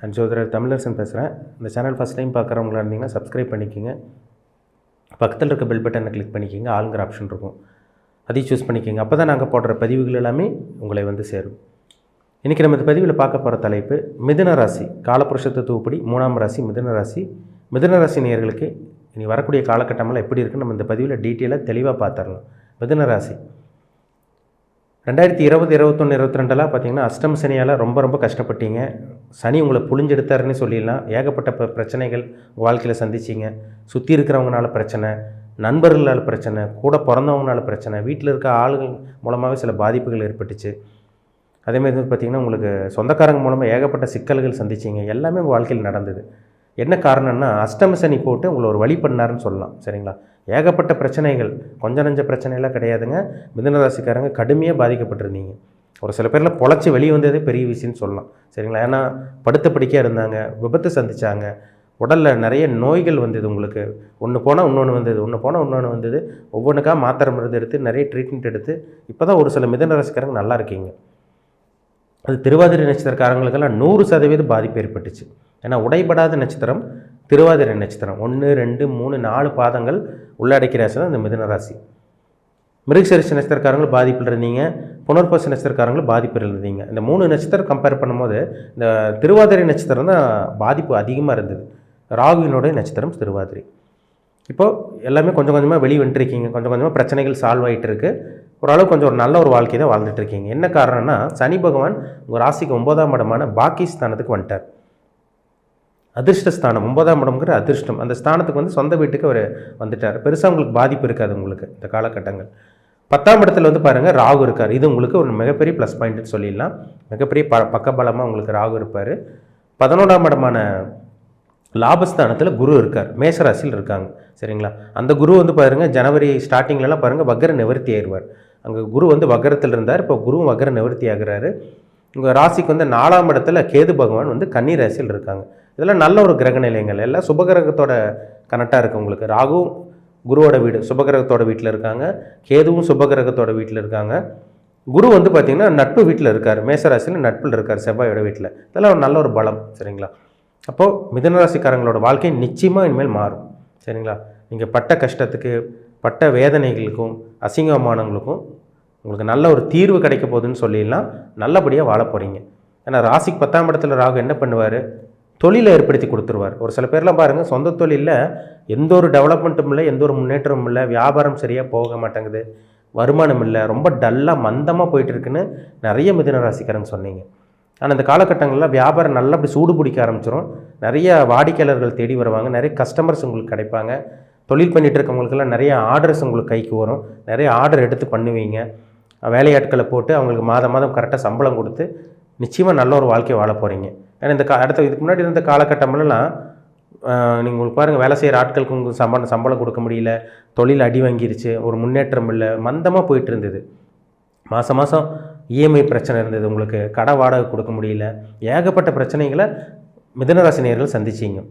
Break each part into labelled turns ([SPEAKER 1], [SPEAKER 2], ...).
[SPEAKER 1] நான் ஜோதிடர் தமிழரசன் பேசுகிறேன். இந்த சேனல் ஃபஸ்ட் டைம் பார்க்குறவங்களா இருந்தீங்கன்னா சப்ஸ்கிரைப் பண்ணிக்கோங்க. பக்கத்தில் இருக்க பெல் பட்டனை கிளிக் பண்ணிக்கோங்க. ஆளுங்கிற ஆப்ஷன் இருக்கும், அதையும் சூஸ் பண்ணிக்கோங்க. அப்போ தான் நாங்கள் போடுற பதிவுகள் எல்லாமே உங்களை வந்து சேரும். இன்றைக்கி நம்ம இந்த பதிவில் பார்க்க போகிற தலைப்பு மிதுன ராசி. காலப்புருஷ தத்துவப்படி 3ஆம் ராசி மிதுன ராசி. மிதுன ராசி நேயர்களுக்கு இனி வரக்கூடிய காலகட்டமெல்லாம் எப்படி இருக்குன்னு நம்ம இந்த பதிவில் டீட்டெயிலாக தெளிவாக பார்த்துடலாம். மிதுன ராசி 2020, 21, 22 பார்த்தீங்கன்னா அஷ்டம சனியால் ரொம்ப கஷ்டப்பட்டீங்க. சனி உங்களை புழிஞ்செடுத்தாருன்னு சொல்லிடலாம். ஏகப்பட்ட பிரச்சனைகள் வாழ்க்கையில் சந்திச்சிங்க. சுற்றி இருக்கிறவங்களால பிரச்சனை, நண்பர்களால் பிரச்சனை, கூட பிறந்தவங்களால பிரச்சனை, வீட்டில் இருக்க ஆளுகள் மூலமாகவே சில பாதிப்புகள் ஏற்பட்டுச்சு. அதேமாதிரி வந்து பார்த்திங்கன்னா உங்களுக்கு சொந்தக்காரங்க மூலமாக ஏகப்பட்ட சிக்கல்கள் சந்திச்சிங்க. எல்லாமே உங்கள் வாழ்க்கையில் நடந்தது. என்ன காரணம்னா அஷ்டம சனி போட்டு உங்களை ஒரு வழி பண்ணாருன்னு சொல்லலாம். சரிங்களா? ஏகப்பட்ட பிரச்சனைகள், கொஞ்சம் நஞ்ச பிரச்சனையெல்லாம் கிடையாதுங்க. மிதுன ராசிக்காரங்க கடுமையாக பாதிக்கப்பட்டிருந்தீங்க. ஒரு சில பேரில் பொழைச்சி வெளியே வந்ததே பெரிய விஷயம்னு சொல்லலாம். சரிங்களா? ஏன்னா படுத்த படிக்கையாக இருந்தாங்க, விபத்து சந்தித்தாங்க, உடலில் நிறைய நோய்கள் வந்தது. உங்களுக்கு ஒன்று போனால் இன்னொன்று வந்தது, ஒன்று போனால் இன்னொன்று வந்தது. ஒவ்வொன்றுக்காக மாத்திரை மருந்து எடுத்து நிறைய ட்ரீட்மெண்ட் எடுத்து இப்போ தான் ஒரு சில மிதுன ராசிக்காரங்க நல்லா இருக்கீங்க. அது திருவாதிரை நட்சத்திரக்காரங்களுக்கெல்லாம் 100% பாதிப்பு ஏற்பட்டுச்சு. ஏன்னா உடைபடாத நட்சத்திரம் திருவாதிரை நட்சத்திரம். 1, 2, 3, 4 பாதங்கள் உள்ளடக்கிய ராசி தான் இந்த மிதுன ராசி. மிருகசீரிஷ நட்சத்திரக்காரங்களும் பாதிப்பில் இருந்தீங்க, புனர்பூச நட்சத்திரக்காரங்களும் பாதிப்பில் இருந்தீங்க. இந்த 3 நட்சத்திரம் கம்பேர் பண்ணும்போது இந்த திருவாதிரை நட்சத்திரம் தான் பாதிப்பு அதிகமாக இருந்தது. ராகுவினுடைய நட்சத்திரம் திருவாதிரை. இப்போது எல்லாமே கொஞ்சம் கொஞ்சமாக வெளியே வந்துட்டுருக்கீங்க. கொஞ்சம் கொஞ்சமாக பிரச்சனைகள் சால்வ் ஆகிட்டு இருக்குது. ஓரளவு கொஞ்சம் ஒரு நல்ல ஒரு வாழ்க்கை தான் வாழ்ந்துட்டுருக்கீங்க. என்ன காரணம்னா சனி பகவான் உங்கள் ராசிக்கு 9ஆம் இடமான பாக்கியஸ்தானத்துக்கு வந்துட்டார். அதிர்ஷ்டஸ்தானம் 9ஆம் இடம்ங்கிற அதிர்ஷ்டம். அந்த ஸ்தானத்துக்கு வந்து சொந்த வீட்டுக்கு அவர் வந்துட்டார். பெருசாக உங்களுக்கு பாதிப்பு இருக்காது. உங்களுக்கு இந்த காலகட்டங்கள் 10ஆம் இடத்துல வந்து பாருங்கள் ராகு இருக்கார். இது உங்களுக்கு ஒரு மிகப்பெரிய ப்ளஸ் பாயிண்ட்னு சொல்லிடலாம். மிகப்பெரிய பக்கபலமாக உங்களுக்கு ராகு இருப்பார். 11ஆம் இடமான லாபஸ்தானத்தில் குரு இருக்கார். மேஷராசியில் இருக்காங்க. சரிங்களா? அந்த குரு வந்து பாருங்கள் ஜனவரி ஸ்டார்டிங்லலாம் பாருங்கள் வக்கர நிவர்த்தி ஆயிடுவார். அங்கே குரு வந்து வக்கரத்தில் இருந்தார். இப்போ குருவும் வக்கர நிவர்த்தி ஆகிறாரு. உங்கள் ராசிக்கு வந்து 4ஆம் இடத்துல கேது பகவான் வந்து கன்னி ராசியில் இருக்காங்க. இதெல்லாம் நல்ல ஒரு கிரக நிலையங்கள். எல்லாம் சுபகிரகத்தோட கனெக்டாக இருக்குது. உங்களுக்கு ராகுவும் குருவோட வீடு சுபகிரகத்தோட வீட்டில் இருக்காங்க, கேதுவும் சுபகிரகத்தோட வீட்டில் இருக்காங்க. குரு வந்து பார்த்திங்கன்னா நட்பு வீட்டில் இருக்கார். மேசராசியில் நட்பில் இருக்கார், செவ்வாயோட வீட்டில். இதெல்லாம் ஒரு நல்ல ஒரு பலம். சரிங்களா? அப்போது மிதுனராசிக்காரங்களோட வாழ்க்கை நிச்சயமாக இனிமேல் மாறும். சரிங்களா? நீங்கள் பட்ட கஷ்டத்துக்கு, பட்ட வேதனைகளுக்கும், அசிங்கமானங்களுக்கும் உங்களுக்கு நல்ல ஒரு தீர்வு கிடைக்க போகுதுன்னு சொல்லிடலாம். நல்லபடியாக வாழ போகிறீங்க. ஏன்னா ராசிக்கு 10ஆம் இடத்துல ராகு என்ன பண்ணுவார்? தொழிலை ஏற்படுத்தி கொடுத்துருவார். ஒரு சில பேர்லாம் பாருங்கள் சொந்த தொழிலில் எந்த ஒரு டெவலப்மெண்ட்டும் இல்லை, எந்த ஒரு முன்னேற்றமும் இல்லை, வியாபாரம் சரியாக போக மாட்டேங்குது, வருமானம் இல்லை, ரொம்ப டல்லாக மந்தமாக போயிட்டுருக்குன்னு நிறைய மிதுன ராசிக்காரங்க சொன்னீங்க. ஆனால் இந்த காலகட்டங்களில் வியாபாரம் நல்லா அப்படி சூடு பிடிக்க ஆரம்பிச்சிடும். நிறைய வாடிக்கையாளர்கள் தேடி வருவாங்க, நிறைய கஸ்டமர்ஸ் உங்களுக்கு கிடைப்பாங்க. தொழில் பண்ணிகிட்டு இருக்கவங்களுக்கெல்லாம் நிறைய ஆர்டர்ஸ் உங்களுக்கு கைக்கு வரும். நிறைய ஆர்டர் எடுத்து பண்ணுவீங்க. வேலையாட்களை போட்டு அவங்களுக்கு மாதம் கரெக்டாக சம்பளம் கொடுத்து நிச்சயமாக நல்ல ஒரு வாழ்க்கையை வாழ போகிறீங்க. ஏன்னா இந்த இதுக்கு முன்னாடி இருந்த காலகட்டம்லாம் நீங்கள் உங்களுக்கு பாருங்கள் வேலை செய்கிற ஆட்களுக்கு உங்களுக்கு சம்பளம் கொடுக்க முடியல, தொழில் அடி வாங்கிருச்சு, ஒரு முன்னேற்றம் இல்லை, மந்தமாக போயிட்டு இருந்தது. மாதம் இஎம்ஐ பிரச்சனை இருந்தது, உங்களுக்கு கடை வாடகை கொடுக்க முடியல, ஏகப்பட்ட பிரச்சனைகளை மிதுனராசி நேயர்கள் சந்திச்சிங்க.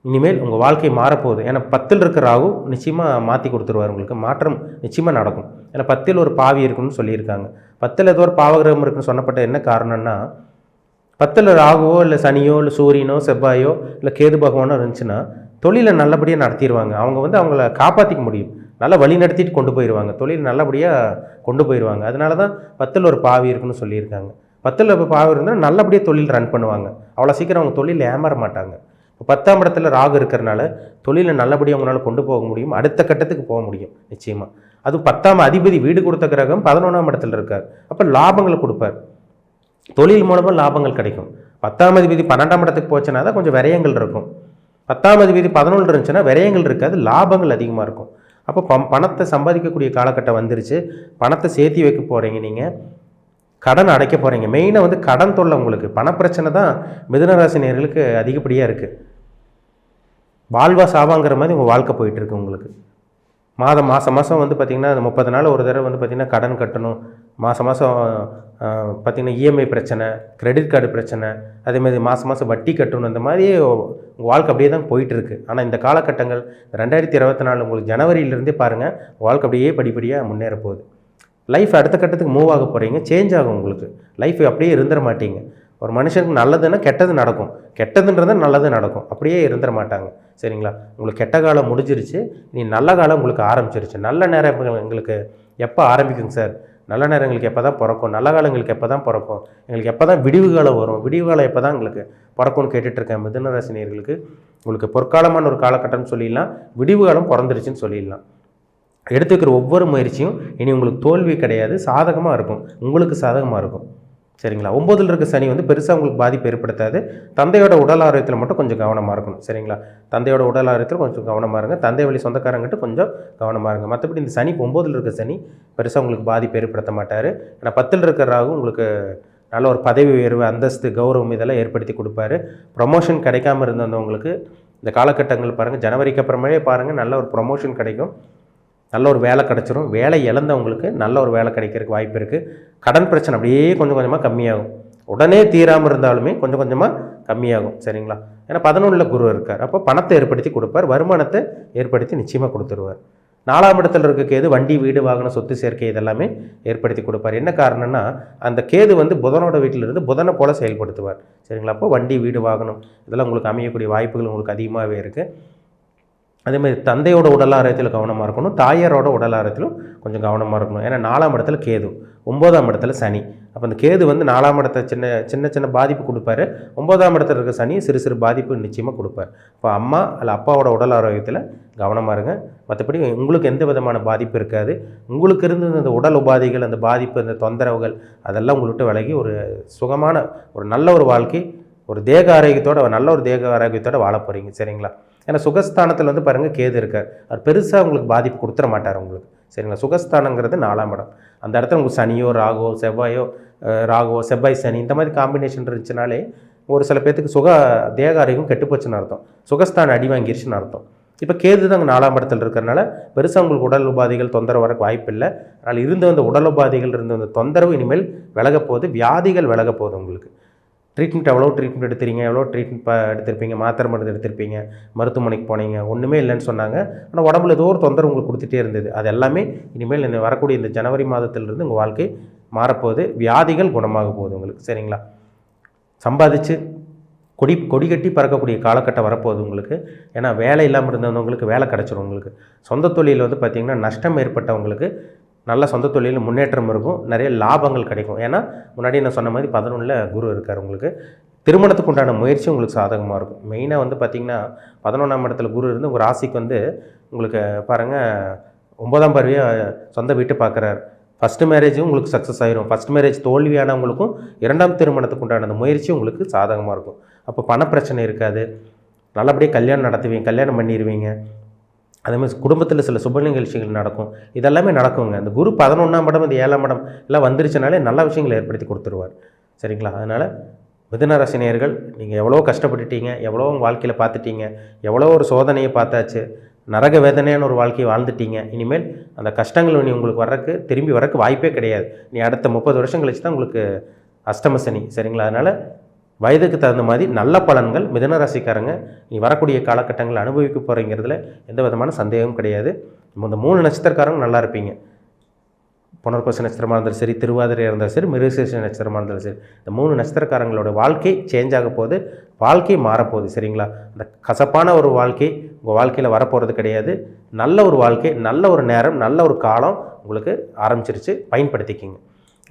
[SPEAKER 1] இனிமேல் உங்கள் வாழ்க்கை மாறப்போகுது. ஏன்னா 10ல் இருக்கிற ராகு நிச்சயமாக மாற்றி கொடுத்துருவார். உங்களுக்கு மாற்றம் நிச்சயமாக நடக்கும். ஏன்னா 10ல் ஒரு பாவி இருக்குன்னு சொல்லியிருக்காங்க. 10ல் ஏதோ ஒரு பாவகிரகம் இருக்குன்னு சொன்னப்பட்ட என்ன காரணம்னா 10ல் ராகுவோ இல்லை சனியோ இல்லை சூரியனோ செவ்வாயோ இல்லை கேது பகவானோ இருந்துச்சுன்னா தொழிலை நல்லபடியாக நடத்திடுவாங்க. அவங்க வந்து அவங்கள காப்பாற்றிக்க முடியும், நல்லா வழி நடத்திட்டு கொண்டு போயிடுவாங்க, தொழில் நல்லபடியாக கொண்டு போயிடுவாங்க. அதனால தான் 10ல் ஒரு பாவி இருக்குன்னு சொல்லியிருக்காங்க. 10ல் பாவி இருந்தால் நல்லபடியாக தொழில் ரன் பண்ணுவாங்க. அவ்வளோ சீக்கிரம் அவங்க தொழில் ஏமாற மாட்டாங்க. இப்போ 10ஆம் இடத்துல ராகு இருக்கிறனால தொழிலை நல்லபடியாக அவங்களால கொண்டு போக முடியும், அடுத்த கட்டத்துக்கு போக முடியும் நிச்சயமாக. அது 10ஆம் அதிபதி வீடு கொடுத்த கிரகம் 11ஆம் இடத்துல இருக்கார். அப்போ லாபங்களை கொடுப்பார், தொழில் மூலமாக லாபங்கள் கிடைக்கும். 10ஆம் அதிபதி 12ஆம் இடத்துக்கு போச்சுன்னா தான் கொஞ்சம் விரயங்கள் இருக்கும். 10ஆம் அதிபதி 11 இருந்துச்சுன்னா விரயங்கள் இருக்காது, லாபங்கள் அதிகமாக இருக்கும். அப்போ பணத்தை சம்பாதிக்கக்கூடிய காலகட்டம் வந்துருச்சு. பணத்தை சேர்த்தி வைக்க போகிறீங்க, நீங்கள் கடன் அடைக்க போகிறீங்க. மெயினாக வந்து கடன் தொல்லை, உங்களுக்கு பணப்பிரச்சனை தான் மிதுனராசி நேயர்களுக்கு அதிகப்படியாக இருக்குது. வாழ்வா சாவாங்கிற மாதிரி உங்கள் வாழ்க்கை போயிட்டுருக்கு. உங்களுக்கு மாதம் வந்து பார்த்திங்கன்னா 30 நாள் ஒரு தடவை வந்து பார்த்திங்கன்னா கடன் கட்டணும். மாதம் பார்த்திங்கன்னா இஎம்ஐ பிரச்சனை, கிரெடிட் கார்டு பிரச்சனை, அதேமாதிரி மாதம் வட்டி கட்டணும். இந்த மாதிரி உங்கள் வாழ்க்கை அப்படியே தான் போயிட்டுருக்கு. ஆனால் இந்த காலகட்டங்கள் 2024 உங்களுக்கு ஜனவரியிலேருந்தே பாருங்கள் வாழ்க்கை அப்படியே படிப்படியாக முன்னேற போகுது. லைஃப் அடுத்த கட்டத்துக்கு மூவ் ஆக போகிறீங்க, சேஞ்ச் ஆகும். உங்களுக்கு லைஃப் அப்படியே இருந்துட மாட்டீங்க. ஒரு மனுஷனுக்கு நல்லதுன்னா கெட்டது நடக்கும், கெட்டதுன்றது நல்லது நடக்கும், அப்படியே இருந்துட மாட்டாங்க. சரிங்களா? உங்களுக்கு கெட்ட காலம் முடிஞ்சிருச்சு, நீ நல்ல காலம் உங்களுக்கு ஆரம்பிச்சிருச்சு. நல்ல நேரம் எங்களுக்கு எப்போ ஆரம்பிக்குங்க சார்? நல்ல நேரம் எங்களுக்கு எப்போ தான் பிறக்கும்? நல்ல காலம் எங்களுக்கு எப்போ தான் பிறக்கும்? எங்களுக்கு எப்போ தான் விடிவு காலம் வரும்? விடிவு காலம் எப்போ தான் எங்களுக்கு பிறக்கும்னு கேட்டுட்ருக்கேன். மிதுன ராசி நேயர்களுக்கு உங்களுக்கு பொற்காலமான ஒரு காலகட்டம்னு சொல்லிடலாம், விடிவு காலம் பிறந்துருச்சுன்னு சொல்லிடலாம். எடுத்து வைக்கிற ஒவ்வொரு முயற்சியும் இனி உங்களுக்கு தோல்வி கிடையாது, சாதகமாக இருக்கும், உங்களுக்கு சாதகமாக இருக்கும். சரிங்களா? 9ல் இருக்க சனி வந்து பெருசாக உங்களுக்கு பாதிப்பு ஏற்படுத்தாது. தந்தையோட உடல் ஆரோக்கியத்தில் மட்டும் கொஞ்சம் கவனமாக இருக்கணும். சரிங்களா? தந்தையோட உடல் ஆரோக்கியத்தில் கொஞ்சம் கவனமாக இருங்க. தந்தை வழி சொந்தக்காரங்கிட்ட கொஞ்சம் கவனமாக இருங்க. மற்றபடி இந்த சனி 9ல் இருக்க சனி பெருசாக உங்களுக்கு பாதிப்பு ஏற்படுத்த மாட்டார். ஏன்னா 10ல் இருக்கிற ராகு உங்களுக்கு நல்ல ஒரு பதவி உயர்வு, அந்தஸ்து, கௌரவம் இதெல்லாம் ஏற்படுத்தி கொடுப்பாரு. ப்ரொமோஷன் கிடைக்காமல் இருந்தவங்களுக்கு இந்த காலகட்டங்கள் பாருங்கள், ஜனவரிக்கு அப்புறமே பாருங்கள் நல்ல ஒரு ப்ரொமோஷன் கிடைக்கும், நல்ல ஒரு வேலை கிடச்சிரும். வேலை இழந்தவங்களுக்கு நல்ல ஒரு வேலை கிடைக்கிறதுக்கு வாய்ப்பு இருக்குது. கடன் பிரச்சனை அப்படியே கொஞ்சம் கொஞ்சமாக கம்மியாகும். உடனே தீராமல் இருந்தாலுமே கொஞ்சம் கொஞ்சமாக கம்மியாகும். சரிங்களா? ஏன்னா 11ல் குரு இருக்கார். அப்போ பணத்தை ஏற்படுத்தி கொடுப்பார், வருமானத்தை ஏற்படுத்தி நிச்சயமாக கொடுத்துருவார். 4ஆம் இடத்துல இருக்க கேது வண்டி, வீடு, வாகனம், சொத்து சேர்க்கை இதெல்லாமே ஏற்படுத்தி கொடுப்பார். என்ன காரணம்னா அந்த கேது வந்து புதனோட வீட்டிலிருந்து புதனை போல செயல்படுத்துவார். சரிங்களா? அப்போ வண்டி, வீடு, வாகனம் இதெல்லாம் உங்களுக்கு அமையக்கூடிய வாய்ப்புகள் உங்களுக்கு அதிகமாகவே இருக்குது. அதேமாதிரி தந்தையோட உடல் ஆரோக்கியத்தில் கவனமாக இருக்கணும், தாயாரோட உடல் ஆரோக்கியத்திலும் கொஞ்சம் கவனமாக இருக்கணும். ஏன்னா 4ஆம் இடத்துல கேது, 9ஆம் இடத்துல சனி. அப்போ அந்த கேது வந்து 4ஆம் இடத்த சின்ன சின்ன பாதிப்பு கொடுப்பாரு, 9ஆம் இடத்துல இருக்க சனி சிறு சிறு பாதிப்பு நிச்சயமாக கொடுப்பார். இப்போ அம்மா அல்ல அப்பாவோட உடல் ஆரோக்கியத்தில் கவனமாக இருங்க. மற்றபடி உங்களுக்கு எந்த விதமான பாதிப்பு இருக்காது. உங்களுக்கு இருந்து அந்த உடல் உபாதைகள், அந்த பாதிப்பு, அந்த தொந்தரவுகள் அதெல்லாம் உங்கள்கிட்ட விலகி ஒரு சுகமான ஒரு நல்ல ஒரு வாழ்க்கை, ஒரு தேக ஆரோக்கியத்தோட நல்ல ஒரு தேக ஆரோக்கியத்தோடு வாழ போகிறீங்க. சரிங்களா? ஏன்னா சுகஸ்தானத்தில் வந்து பாருங்கள் கேது இருக்கார், அவர் பெருசாக உங்களுக்கு பாதிப்பு கொடுத்துட மாட்டார் உங்களுக்கு. சரிங்களா? சுகஸ்தானங்கிறது 4ஆம் இடம். அந்த இடத்துல உங்களுக்கு சனியோ ராகுவோ ராகுவோ செவ்வாய் சனி இந்த மாதிரி காம்பினேஷன் இருந்துச்சுனாலே ஒரு சில பேர்த்துக்கு தேக ஆரோக்கியம் கெட்டுப்போச்சுன்னு அர்த்தம், சுகஸ்தானம் அடி வாங்கிருச்சுன்னு அர்த்தம். இப்போ கேது தாங்க 4ஆம் இடத்துல இருக்கிறனால பெருசாக உங்களுக்கு உடல் உபாதைகள் தொந்தரவு வரக்கு வாய்ப்பு இல்லை. அதனால் இருந்த அந்த உடல் உபாதைகள் இருந்த அந்த தொந்தரவு இனிமேல் விலக போகுது, வியாதிகள் விலக போகுது உங்களுக்கு. ட்ரீட்மெண்ட் எவ்வளோ ட்ரீட்மெண்ட் எடுத்துறீங்க, எவ்வளோ ட்ரீட்மெண்ட் எடுத்திருப்பீங்க, மாத்திரை மருந்து எடுத்திருப்பீங்க, மருத்துவமனைக்கு போனீங்க, ஒன்றுமே இல்லைன்னு சொன்னாங்க. ஆனால் உடம்புல ஏதோ ஒரு தொந்தரவு உங்களுக்கு கொடுத்துட்டே இருந்தது. அது எல்லாமே இனிமேல் வரக்கூடிய இந்த ஜனவரி மாதத்திலிருந்து உங்கள் வாழ்க்கை மாறப்போகுது, வியாதிகள் குணமாக போகுது உங்களுக்கு. சரிங்களா? சம்பாதிச்சு கொடி கட்டி பறக்கக்கூடிய காலகட்டம் வரப்போகுது உங்களுக்கு. ஏன்னா வேலை இல்லாமல் இருந்தவங்களுக்கு வேலை கிடச்சிரும் உங்களுக்கு. சொந்த தொழிலில் வந்து பார்த்திங்கன்னா நஷ்டம் ஏற்பட்டவங்களுக்கு நல்ல சொந்த தொழிலில் முன்னேற்றம் இருக்கும், நிறைய லாபங்கள் கிடைக்கும். ஏன்னா முன்னாடி நான் சொன்ன மாதிரி 11ல் குரு இருக்கார் உங்களுக்கு. திருமணத்துக்கு உண்டான முயற்சி உங்களுக்கு சாதகமாக இருக்கும். மெயினாக வந்து பார்த்திங்கன்னா 11ஆம் இடத்துல குரு இருந்து உங்கள் ராசிக்கு வந்து உங்களுக்கு பாருங்கள் 9ஆம் பார்வையாக சொந்த வீட்டு பார்க்குறாரு. ஃபஸ்ட்டு மேரேஜும் உங்களுக்கு சக்ஸஸ் ஆகிரும். ஃபஸ்ட் மேரேஜ் தோல்வியானவங்களுக்கும் 2ஆம் திருமணத்துக்கு உண்டான அந்த முயற்சி உங்களுக்கு சாதகமாக இருக்கும். அப்போ பணப்பிரச்சனை இருக்காது, நல்லபடியாக கல்யாணம் நடத்துவீங்க, கல்யாணம் பண்ணிடுவீங்க. அதேமாதிரி குடும்பத்தில் சில சுப நிகழ்ச்சிகள் நடக்கும், இதெல்லாமே நடக்குங்க. அந்த குரு 11ஆம் இடம், இந்த 7ஆம் இடம் எல்லாம் வந்துருச்சுனாலே நல்ல விஷயங்களை ஏற்படுத்தி கொடுத்துருவார். சரிங்களா? அதனால் மிதுன ராசி நேயர்கள், நீங்கள் எவ்வளோ கஷ்டப்பட்டுட்டீங்க, எவ்வளோ உங்கள் வாழ்க்கையில் பார்த்துட்டீங்க, எவ்வளோ ஒரு சோதனையை பார்த்தாச்சு, நரக வேதனையான ஒரு வாழ்க்கையை வாழ்ந்துட்டீங்க. இனிமேல் அந்த கஷ்டங்கள் நீ உங்களுக்கு திரும்பி வரக்கு வாய்ப்பே கிடையாது. நீ அடுத்த 30 வருஷம் கழிச்சு தான் உங்களுக்கு அஷ்டம சனி. சரிங்களா? அதனால் வயதுக்கு தகுந்த மாதிரி நல்ல பலன்கள் மிதுன ராசிக்காரங்க நீ வரக்கூடிய காலகட்டங்கள் அனுபவிக்க போகிறீங்கிறதுல எந்த விதமான சந்தேகமும் கிடையாது. இந்த 3 நட்சத்திரக்காரங்க நல்லா இருப்பீங்க. புனர்பூச நட்சத்திரமாக இருந்தாலும் சரி, திருவாதிரையாக இருந்தாலும் சரி, மிருகசீரிஷ நட்சத்திரமாக இருந்தாலும் சரி, இந்த 3 நட்சத்திரக்காரங்களோட வாழ்க்கை சேஞ்ச் ஆக போகுது, வாழ்க்கை மாறப்போகுது. சரிங்களா? அந்த கசப்பான ஒரு வாழ்க்கை உங்கள் வாழ்க்கையில் வரப்போகிறது கிடையாது. நல்ல ஒரு வாழ்க்கை, நல்ல ஒரு நேரம், நல்ல ஒரு காலம் உங்களுக்கு ஆரம்பிச்சிருச்சு, பயன்படுத்திக்கிங்க.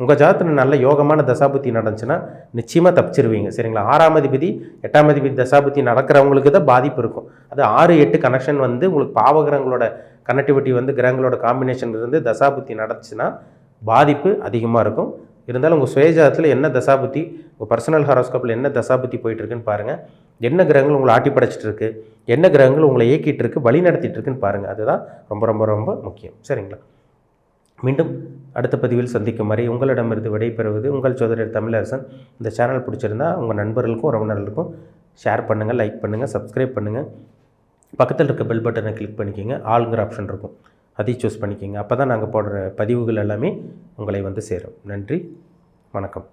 [SPEAKER 1] உங்கள் ஜாதகத்தில் நல்ல யோகமான தசாபுத்தி நடந்துச்சுன்னா நிச்சயமாக தப்பிச்சிருவீங்க. சரிங்களா? 6ஆம் அதிபதி 8ஆம் அதிபதி தசாபுத்தி நடக்கிறவங்களுக்கு தான் பாதிப்பு இருக்கும். அது 6, 8 கனெக்ஷன் வந்து உங்களுக்கு பாவகிரகங்களோட கனெக்டிவிட்டி வந்து கிரகங்களோட காம்பினேஷன் இருந்து தசாபுத்தி நடந்துச்சுன்னா பாதிப்பு அதிகமாக இருக்கும். இருந்தாலும் உங்கள் சுயஜாதத்தில் என்ன தசாபுத்தி, உங்கள் பர்சனல் ஹாரோஸ்கோப்பில் என்ன தசாபுத்தி போயிட்டுருக்குன்னு பாருங்கள். என்ன கிரகங்கள் உங்களை ஆட்டி படைச்சிட்டு இருக்குது, என்ன கிரகங்கள் உங்களை இயக்கிட்டு இருக்குது, வழி நடத்திட்டு இருக்குன்னு பாருங்கள். அதுதான் ரொம்ப ரொம்ப ரொம்ப முக்கியம். சரிங்களா? மீண்டும் அடுத்த பதிவில் சந்திக்கும் வரை உங்களிடமிருந்து விடைபெறுவது உங்கள் ஜோதிடர் தமிழரசன். இந்த சேனல் பிடிச்சிருந்தால் உங்கள் நண்பர்களுக்கும் உறவினர்களுக்கும் ஷேர் பண்ணுங்கள், லைக் பண்ணுங்கள், சப்ஸ்கிரைப் பண்ணுங்கள். பக்கத்தில் இருக்க பெல் பட்டனை கிளிக் பண்ணிக்கோங்க, ஆளுங்கிற ஆப்ஷன் இருக்கும், அதையும் சூஸ் பண்ணிக்கோங்க. அப்போ தான் நாங்கள் போடுற பதிவுகள் எல்லாமே உங்களை வந்து சேரும். நன்றி, வணக்கம்.